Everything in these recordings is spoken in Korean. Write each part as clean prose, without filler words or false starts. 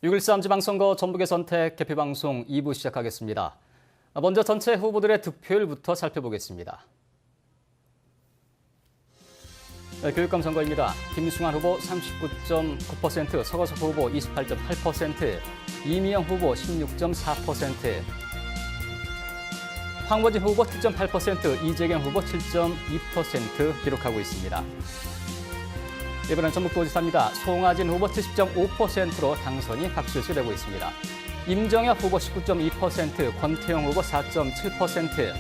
6.13 지방선거 전북의 선택 개표방송 2부 시작하겠습니다. 먼저 전체 후보들의 득표율부터 살펴보겠습니다. 교육감 선거입니다. 김승환 후보 39.9%, 서거석 후보 28.8%, 이미영 후보 16.4%, 황보진 후보 7.8%, 이재경 후보 7.2% 기록하고 있습니다. 이번엔 전북도지사입니다. 송하진 후보 70.5%로 당선이 확실시되고 있습니다. 임정혁 후보 19.2%, 권태영 후보 4.7%,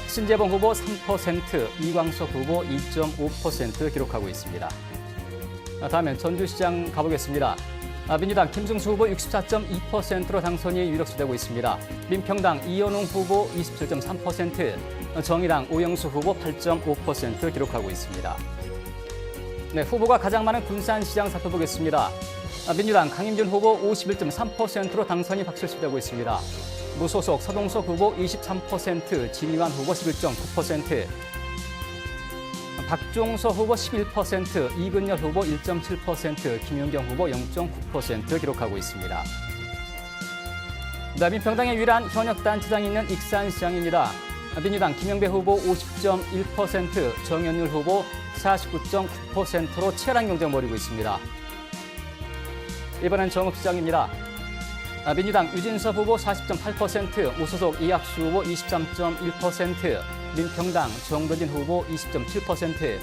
신재봉 후보 3%, 이광석 후보 2.5% 기록하고 있습니다. 다음엔 전주시장 가보겠습니다. 민주당 김승수 후보 64.2%로 당선이 유력시되고 있습니다. 민평당 이현웅 후보 27.3%, 정의당 오영수 후보 8.5% 기록하고 있습니다. 네, 후보가 가장 많은 군산시장 살펴보겠습니다. 민주당 강임준 후보 51.3%로 당선이 확실시되고 있습니다. 무소속 서동석 후보 23%, 진희환 후보 11.9%, 박종서 후보 11%, 이근열 후보 1.7%, 김윤경 후보 0.9% 기록하고 있습니다. 민평당의 유일한 현역 단체장이 있는 익산시장입니다. 민주당 김영배 후보 50.1%, 정현율 후보 49.9%로 치열한 경쟁을 벌이고 있습니다. 이번엔 정읍시장입니다. 민주당 유진섭 후보 40.8%, 무소속 이학수 후보 23.1%, 민평당 정덕진 후보 20.7%,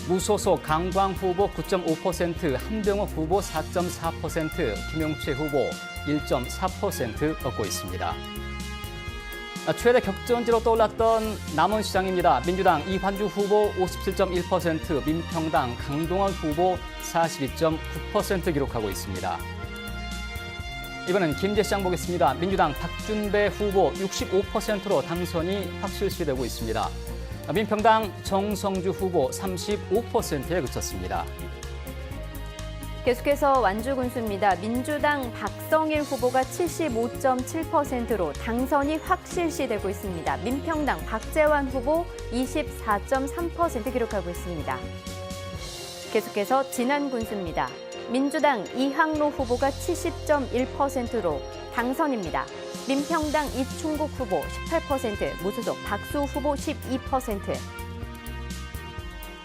무소속 강광 후보 9.5%, 한병욱 후보 4.4%, 김용채 후보 1.4% 얻고 있습니다. 최대 격전지로 떠올랐던 남원시장입니다. 민주당 이환주 후보 57.1%, 민평당 강동원 후보 42.9% 기록하고 있습니다. 이번엔 김제시장 보겠습니다. 민주당 박준배 후보 65%로 당선이 확실시되고 있습니다. 민평당 정성주 후보 35%에 그쳤습니다. 계속해서 완주군수입니다. 민주당 박성일 후보가 75.7%로 당선이 확실시되고 있습니다. 민평당 박재환 후보 24.3% 기록하고 있습니다. 계속해서 진안군수입니다. 민주당 이항로 후보가 70.1%로 당선입니다. 민평당 이충국 후보 18%, 무소속 박수 후보 12%.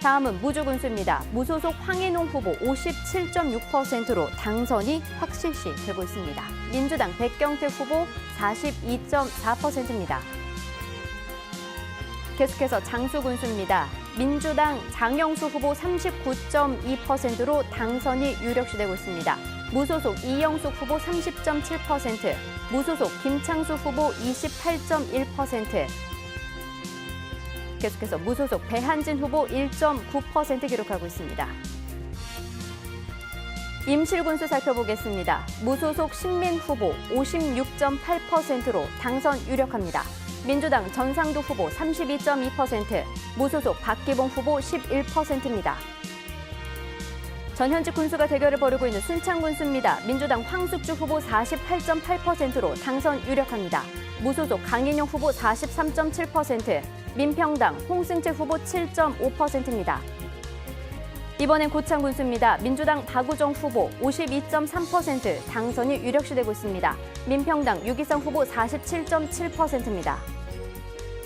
다음은 무주군수입니다. 무소속 황인홍 후보 57.6%로 당선이 확실시되고 있습니다. 민주당 백경태 후보 42.4%입니다. 계속해서 장수군수입니다. 민주당 장영수 후보 39.2%로 당선이 유력시되고 있습니다. 무소속 이영숙 후보 30.7%, 무소속 김창수 후보 28.1%, 계속해서 무소속 배한진 후보 1.9% 기록하고 있습니다. 임실군수 살펴보겠습니다. 무소속 신민 후보 56.8%로 당선 유력합니다. 민주당 전상도 후보 32.2%, 무소속 박기봉 후보 11%입니다. 전현직 군수가 대결을 벌이고 있는 순창 군수입니다. 민주당 황숙주 후보 48.8%로 당선 유력합니다. 무소속 강인용 후보 43.7%, 민평당 홍승채 후보 7.5%입니다. 이번엔 고창 군수입니다. 민주당 박우정 후보 52.3% 당선이 유력시되고 있습니다. 민평당 유기성 후보 47.7%입니다.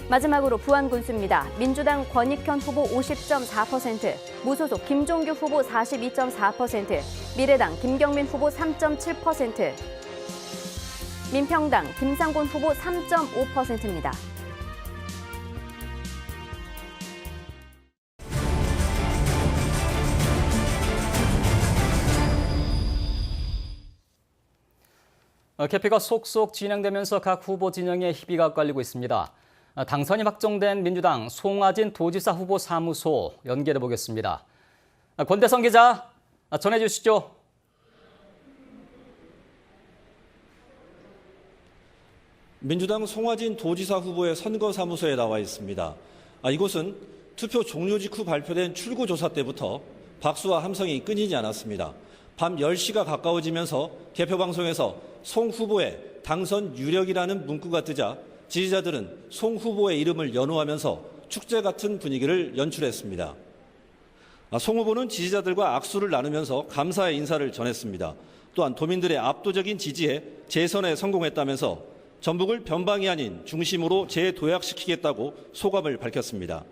마지막으로 부안 군수입니다. 민주당 권익현 후보 50.4%, 무소속 김종규 후보 42.4%, 미래당 김경민 후보 3.7%, 민평당 김상곤 후보 3.5%입니다. 개표가 속속 진행되면서 각 후보 진영의 희비가 엇갈리고 있습니다. 당선이 확정된 민주당 송하진 도지사 후보 사무소 연결해 보겠습니다. 권대성 기자, 전해주시죠. 민주당 송하진 도지사 후보의 선거사무소에 나와 있습니다. 이곳은 투표 종료 직후 발표된 출구조사 때부터 박수와 함성이 끊이지 않았습니다. 밤 10시가 가까워지면서 개표방송에서 송 후보의 당선 유력이라는 문구가 뜨자 지지자들은 송 후보의 이름을 연호하면서 축제 같은 분위기를 연출했습니다. 송 후보는 지지자들과 악수를 나누면서 감사의 인사를 전했습니다. 또한 도민들의 압도적인 지지에 재선에 성공했다면서 전북을 변방이 아닌 중심으로 재도약시키겠다고 소감을 밝혔습니다.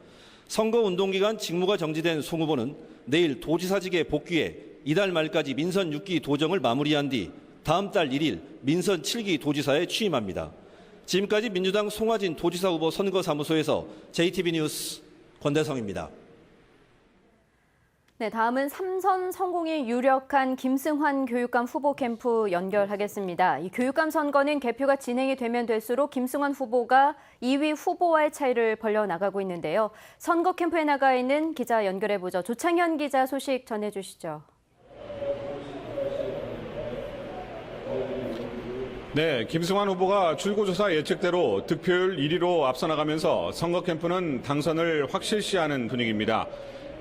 선거운동 기간 직무가 정지된 송 후보는 내일 도지사직에 복귀해 이달 말까지 민선 6기 도정을 마무리한 뒤 다음 달 1일 민선 7기 도지사에 취임합니다. 지금까지 민주당 송화진 도지사 후보 선거사무소에서 JTB 뉴스 권대성입니다. 네, 다음은 3선 성공이 유력한 김승환 교육감 후보 캠프 연결하겠습니다. 이 교육감 선거는 개표가 진행이 되면 될수록 김승환 후보가 2위 후보와의 차이를 벌려나가고 있는데요. 선거 캠프에 나가 있는 기자 연결해보죠. 조창현 기자 소식 전해주시죠. 네, 김승환 후보가 출구조사 예측대로 득표율 1위로 앞서 나가면서 선거 캠프는 당선을 확실시하는 분위기입니다.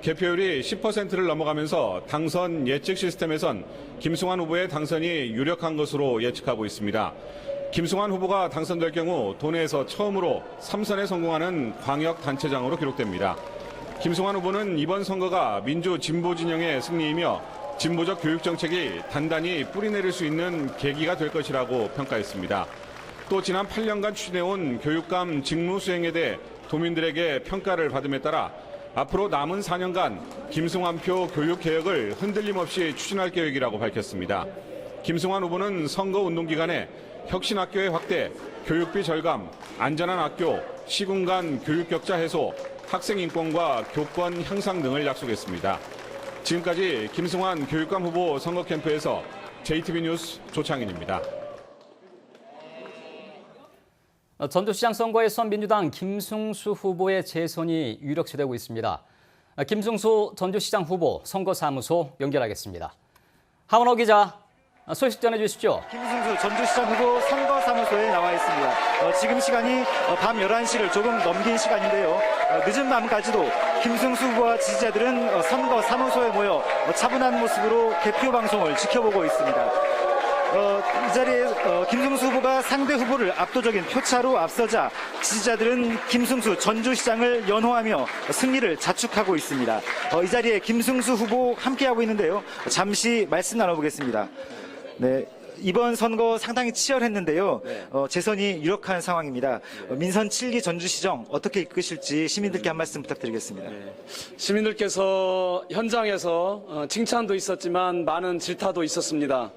개표율이 10%를 넘어가면서 당선 예측 시스템에선 김승환 후보의 당선이 유력한 것으로 예측하고 있습니다. 김승환 후보가 당선될 경우 도내에서 처음으로 3선에 성공하는 광역단체장으로 기록됩니다. 김승환 후보는 이번 선거가 민주 진보 진영의 승리이며 진보적 교육 정책이 단단히 뿌리내릴 수 있는 계기가 될 것이라고 평가했습니다. 또 지난 8년간 추진해온 교육감 직무 수행에 대해 도민들에게 평가를 받음에 따라 앞으로 남은 4년간 김승환표 교육개혁을 흔들림 없이 추진할 계획이라고 밝혔습니다. 김승환 후보는 선거운동 기간에 혁신학교의 확대, 교육비 절감, 안전한 학교, 시군 간 교육 격차 해소, 학생 인권과 교권 향상 등을 약속했습니다. 지금까지 김승환 교육감 후보 선거 캠프에서 JTB 뉴스 조창인입니다. 전주시장 선거에서 민주당 김승수 후보의 재선이 유력시되고 있습니다. 김승수 전주시장 후보 선거사무소 연결하겠습니다. 하원호 기자, 소식 전해주시죠. 김승수 전주시장 후보 선거사무소에 나와 있습니다. 지금 시간이 밤 11시를 조금 넘긴 시간인데요. 늦은 밤까지도 김승수 후보와 지지자들은 선거사무소에 모여 차분한 모습으로 개표 방송을 지켜보고 있습니다. 이 자리에 김승수 후보가 상대 후보를 압도적인 표차로 앞서자 지지자들은 김승수 전주시장을 연호하며 승리를 자축하고 있습니다. 이 자리에 김승수 후보 함께하고 있는데요. 잠시 말씀 나눠보겠습니다. 네. 이번 선거 상당히 치열했는데요. 재선이 유력한 상황입니다. 민선 7기 전주시정 어떻게 이끄실지 시민들께 한 말씀 부탁드리겠습니다. 시민들께서 현장에서 칭찬도 있었지만 많은 질타도 있었습니다.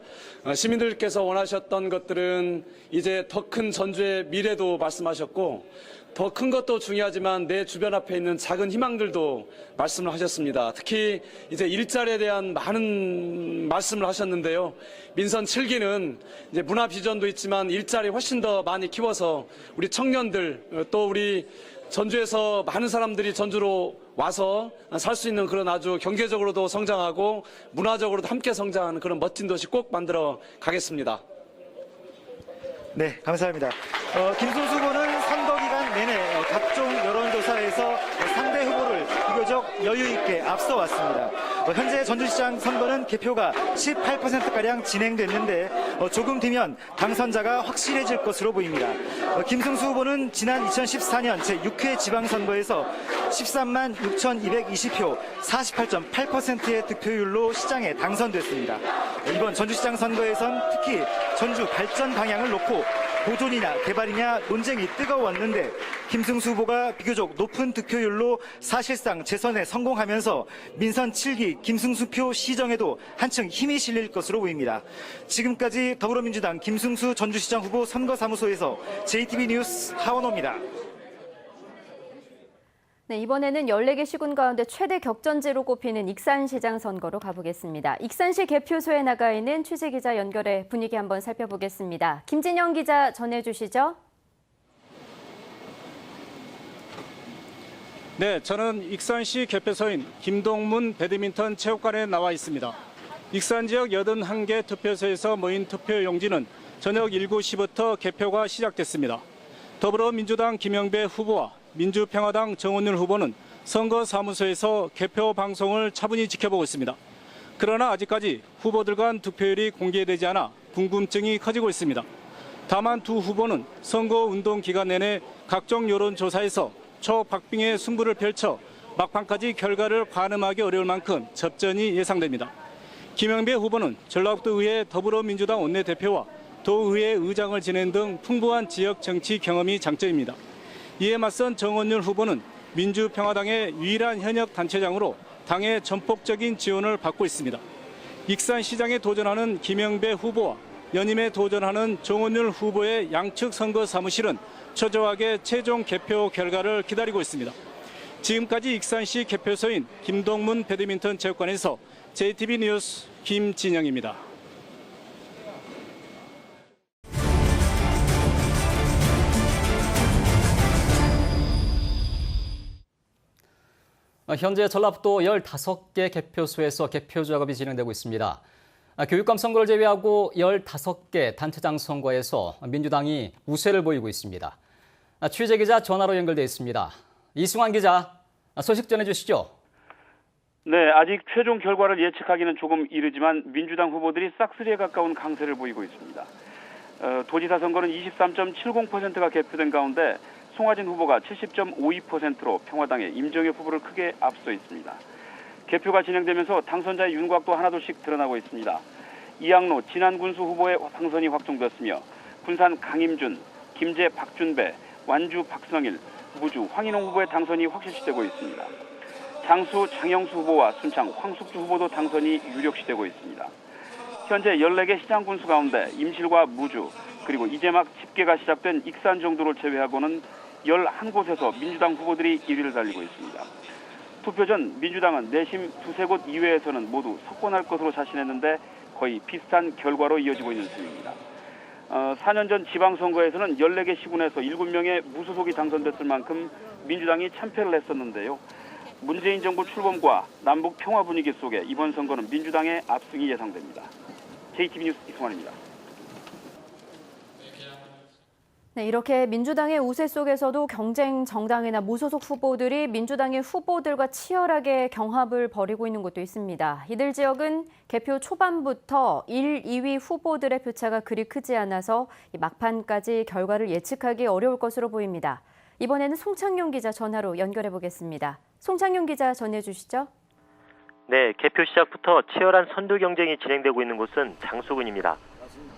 시민들께서 원하셨던 것들은 이제 더 큰 전주의 미래도 말씀하셨고 더 큰 것도 중요하지만 내 주변 앞에 있는 작은 희망들도 말씀을 하셨습니다. 특히 이제 일자리에 대한 많은 말씀을 하셨는데요. 민선 7기는 이제 문화 비전도 있지만 일자리 훨씬 더 많이 키워서 우리 청년들 또 우리 전주에서 많은 사람들이 전주로 와서 살 수 있는 그런 아주 경제적으로도 성장하고 문화적으로도 함께 성장하는 그런 멋진 도시 꼭 만들어 가겠습니다. 네, 감사합니다. 김승수 후보는 선거 기간 내내 각종 여론조사에서 상대 후보를 비교적 여유 있게 앞서 왔습니다. 현재 전주시장 선거는 개표가 18%가량 진행됐는데 조금 뒤면 당선자가 확실해질 것으로 보입니다. 김승수 후보는 지난 2014년 제6회 지방선거에서 13만 6,220표 48.8%의 득표율로 시장에 당선됐습니다. 이번 전주시장 선거에선 특히 전주 발전 방향을 놓고 보존이냐 개발이냐 논쟁이 뜨거웠는데 김승수 후보가 비교적 높은 득표율로 사실상 재선에 성공하면서 민선 7기 김승수표 시정에도 한층 힘이 실릴 것으로 보입니다. 지금까지 더불어민주당 김승수 전주시장 후보 선거사무소에서 JTB 뉴스 하원호입니다. 네, 이번에는 14개 시군 가운데 최대 격전지로 꼽히는 익산시장 선거로 가보겠습니다. 익산시 개표소에 나가 있는 취재기자 연결해 분위기 한번 살펴보겠습니다. 김진영 기자 전해주시죠. 네, 저는 익산시 개표소인 김동문 배드민턴 체육관에 나와 있습니다. 익산 지역 81개 투표소에서 모인 투표 용지는 저녁 7시부터 개표가 시작됐습니다. 더불어민주당 김영배 후보와 민주평화당 정원윤 후보는 선거사무소에서 개표 방송을 차분히 지켜보고 있습니다. 그러나 아직까지 후보들 간 득표율이 공개되지 않아 궁금증이 커지고 있습니다. 다만 두 후보는 선거운동 기간 내내 각종 여론조사에서 초박빙의 승부를 펼쳐 막판까지 결과를 가늠하기 어려울 만큼 접전이 예상됩니다. 김영배 후보는 전라북도의회 더불어민주당 원내대표와 도의회 의장을 지낸 등 풍부한 지역 정치 경험이 장점입니다. 이에 맞선 정원율 후보는 민주평화당의 유일한 현역 단체장으로 당의 전폭적인 지원을 받고 있습니다. 익산시장에 도전하는 김영배 후보와 연임에 도전하는 정원율 후보의 양측 선거 사무실은 초조하게 최종 개표 결과를 기다리고 있습니다. 지금까지 익산시 개표소인 김동문 배드민턴 체육관에서 JTB 뉴스 김진영입니다. 현재 전라북도 15개 개표소에서 개표 작업이 진행되고 있습니다. 교육감 선거를 제외하고 15개 단체장 선거에서 민주당이 우세를 보이고 있습니다. 취재기자 전화로 연결돼 있습니다. 이승환 기자, 소식 전해주시죠. 네, 아직 최종 결과를 예측하기는 조금 이르지만 민주당 후보들이 싹쓸이에 가까운 강세를 보이고 있습니다. 도지사 선거는 23.70%가 개표된 가운데 송하진 후보가 70.52%로 평화당의 임정엽 후보를 크게 앞서 있습니다. 개표가 진행되면서 당선자의 윤곽도 하나둘씩 드러나고 있습니다. 이양로 진안군수 후보의 당선이 확정됐으며 군산 강임준, 김제 박준배, 완주 박성일, 무주 황인홍 후보의 당선이 확실시되고 있습니다. 장수 장영수 후보와 순창 황숙주 후보도 당선이 유력시되고 있습니다. 현재 14개 시장 군수 가운데 임실과 무주 그리고 이제 막 집계가 시작된 익산 정도를 제외하고는 11곳에서 민주당 후보들이 1위를 달리고 있습니다. 투표 전 민주당은 내심 두세 곳 이외에서는 모두 석권할 것으로 자신했는데 거의 비슷한 결과로 이어지고 있는 셈입니다. 4년 전 지방선거에서는 14개 시군에서 7명의 무소속이 당선됐을 만큼 민주당이 참패를 했었는데요. 문재인 정부 출범과 남북 평화 분위기 속에 이번 선거는 민주당의 압승이 예상됩니다. JTB 뉴스 이승환입니다. 네, 이렇게 민주당의 우세 속에서도 경쟁 정당이나 무소속 후보들이 민주당의 후보들과 치열하게 경합을 벌이고 있는 곳도 있습니다. 이들 지역은 개표 초반부터 1, 2위 후보들의 표차가 그리 크지 않아서 막판까지 결과를 예측하기 어려울 것으로 보입니다. 이번에는 송창용 기자 전화로 연결해 보겠습니다. 송창용 기자 전해주시죠. 네, 개표 시작부터 치열한 선두 경쟁이 진행되고 있는 곳은 장수군입니다.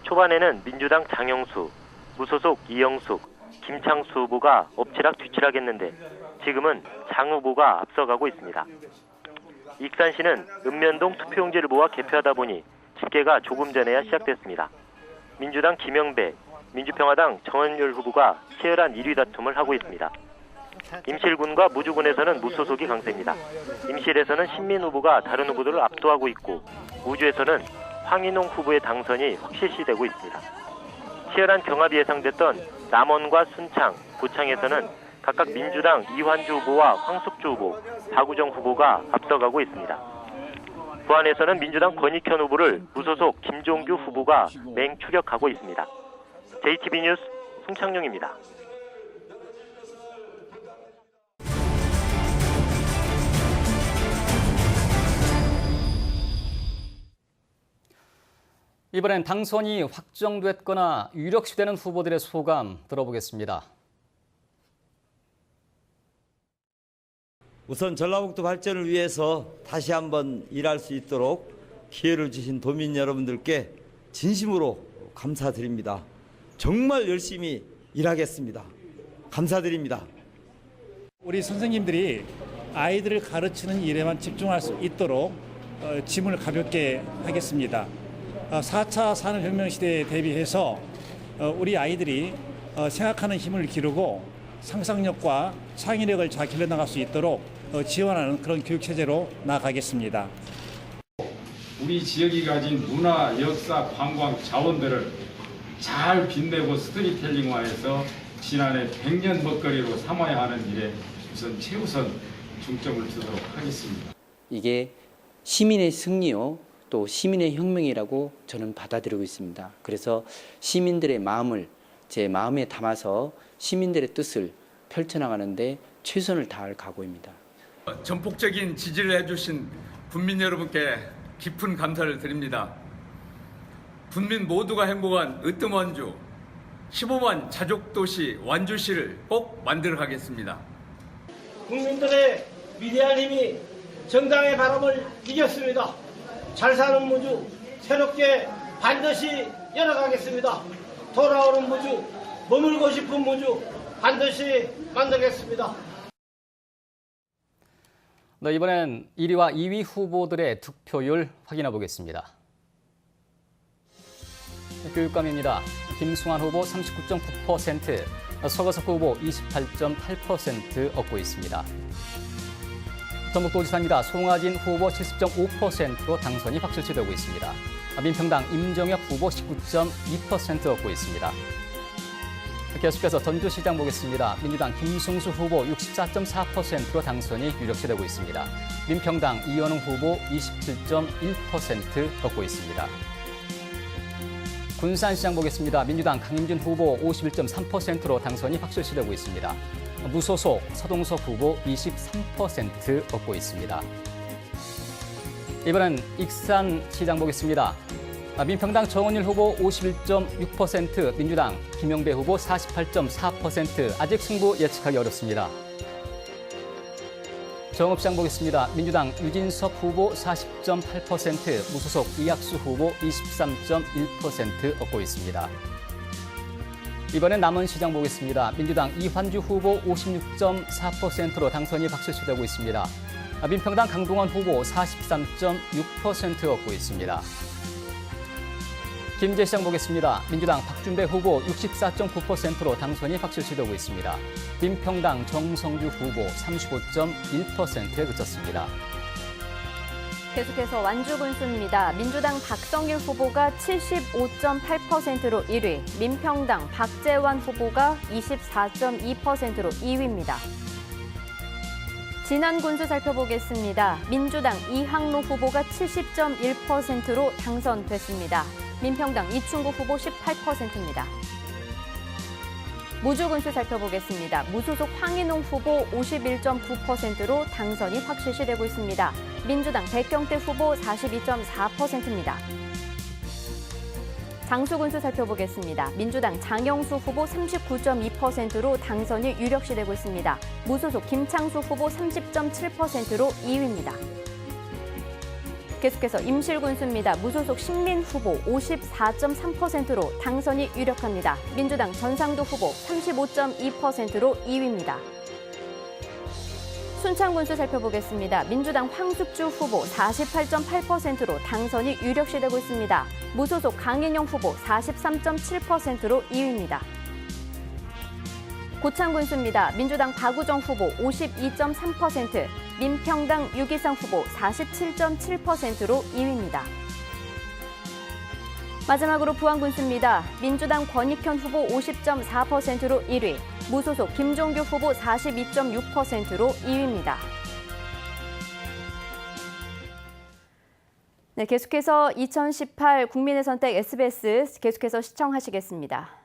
초반에는 민주당 장영수, 무소속 이영숙, 김창수 후보가 엎치락 뒤치락 했는데 지금은 장 후보가 앞서가고 있습니다. 익산시는 읍면동 투표용지를 모아 개표하다 보니 집계가 조금 전에야 시작됐습니다. 민주당 김영배, 민주평화당 정원율 후보가 치열한 1위 다툼을 하고 있습니다. 임실군과 무주군에서는 무소속이 강세입니다. 임실에서는 신민 후보가 다른 후보들을 압도하고 있고 무주에서는 황인홍 후보의 당선이 확실시되고 있습니다. 치열한 경합이 예상됐던 남원과 순창, 고창에서는 각각 민주당 이환주 후보와 황숙주 후보, 박우정 후보가 앞서가고 있습니다. 부안에서는 민주당 권익현 후보를 무소속 김종규 후보가 맹추격하고 있습니다. JTB 뉴스 송창용입니다. 이번엔 당선이 확정됐거나 유력시되는 후보들의 소감 들어보겠습니다. 우선 전라북도 발전을 위해서 다시 한번 일할 수 있도록 기회를 주신 도민 여러분들께 진심으로 감사드립니다. 정말 열심히 일하겠습니다. 감사드립니다. 우리 선생님들이 아이들을 가르치는 일에만 집중할 수 있도록 짐을 가볍게 하겠습니다. 4차 산업혁명 시대에 대비해서 우리 아이들이 생각하는 힘을 기르고 상상력과 창의력을 잘 길러나갈 수 있도록 지원하는 그런 교육체제로 나아가겠습니다. 우리 지역이 가진 문화, 역사, 관광 자원들을 잘 빛내고 스토리텔링화해서 지난해 100년 먹거리로 삼아야 하는 일에 우선 최우선 중점을 두도록 하겠습니다. 이게 시민의 승리요, 또 시민의 혁명이라고 저는 받아들이고 있습니다. 그래서 시민들의 마음을 제 마음에 담아서 시민들의 뜻을 펼쳐나가는데 최선을 다할 각오입니다. 전폭적인 지지를 해주신 군민 여러분께 깊은 감사를 드립니다. 군민 모두가 행복한 으뜸 완주, 15만 자족도시 완주시를 꼭 만들어 가겠습니다. 국민들의 위대한 힘이 정당의 바람을 이겼습니다. 잘 사는 무주 새롭게 반드시 열어가겠습니다. 돌아오는 무주, 머물고 싶은 무주 반드시 만들겠습니다. 네, 이번엔 1위와 2위 후보들의 득표율 확인해 보겠습니다. 교육감입니다. 김승환 후보 39.9%, 서거석 후보 28.8% 얻고 있습니다. 전북도지사입니다. 송하진 후보 70.5%로 당선이 확실시되고 있습니다. 민평당 임정혁 후보 19.2% 얻고 있습니다. 계속해서 전주시장 보겠습니다. 민주당 김승수 후보 64.4%로 당선이 유력시되고 있습니다. 민평당 이현웅 후보 27.1% 얻고 있습니다. 군산시장 보겠습니다. 민주당 강임준 후보 51.3%로 당선이 확실시되고 있습니다. 무소속 서동석 후보 23% 얻고 있습니다. 이번엔 익산시장 보겠습니다. 민평당 정원일 후보 51.6%, 민주당 김영배 후보 48.4%, 아직 승부 예측하기 어렵습니다. 정읍시장 보겠습니다. 민주당 유진석 후보 40.8%, 무소속 이학수 후보 23.1% 얻고 있습니다. 이번엔 남원시장 보겠습니다. 민주당 이환주 후보 56.4%로 당선이 확실시되고 있습니다. 민평당 강동원 후보 43.6% 얻고 있습니다. 김제시장 보겠습니다. 민주당 박준배 후보 64.9%로 당선이 확실시되고 있습니다. 민평당 정성주 후보 35.1%에 그쳤습니다. 계속해서 완주군수입니다. 민주당 박성일 후보가 75.8%로 1위, 민평당 박재환 후보가 24.2%로 2위입니다. 진안군수 살펴보겠습니다. 민주당 이항로 후보가 70.1%로 당선됐습니다. 민평당 이충구 후보 18%입니다. 무주군수 살펴보겠습니다. 무소속 황인홍 후보 51.9%로 당선이 확실시되고 있습니다. 민주당 백경태 후보 42.4%입니다. 장수군수 살펴보겠습니다. 민주당 장영수 후보 39.2%로 당선이 유력시되고 있습니다. 무소속 김창수 후보 30.7%로 2위입니다. 계속해서 임실군수입니다. 무소속 신민 후보 54.3%로 당선이 유력합니다. 민주당 전상도 후보 35.2%로 2위입니다. 순창군수 살펴보겠습니다. 민주당 황숙주 후보 48.8%로 당선이 유력시되고 있습니다. 무소속 강인영 후보 43.7%로 2위입니다. 고창군수입니다. 민주당 박우정 후보 52.3%, 민평당 유기상 후보 47.7%로 2위입니다. 마지막으로 부안군수입니다. 민주당 권익현 후보 50.4%로 1위, 무소속 김종규 후보 42.6%로 2위입니다. 네, 계속해서 2018 국민의 선택 SBS 계속해서 시청하시겠습니다.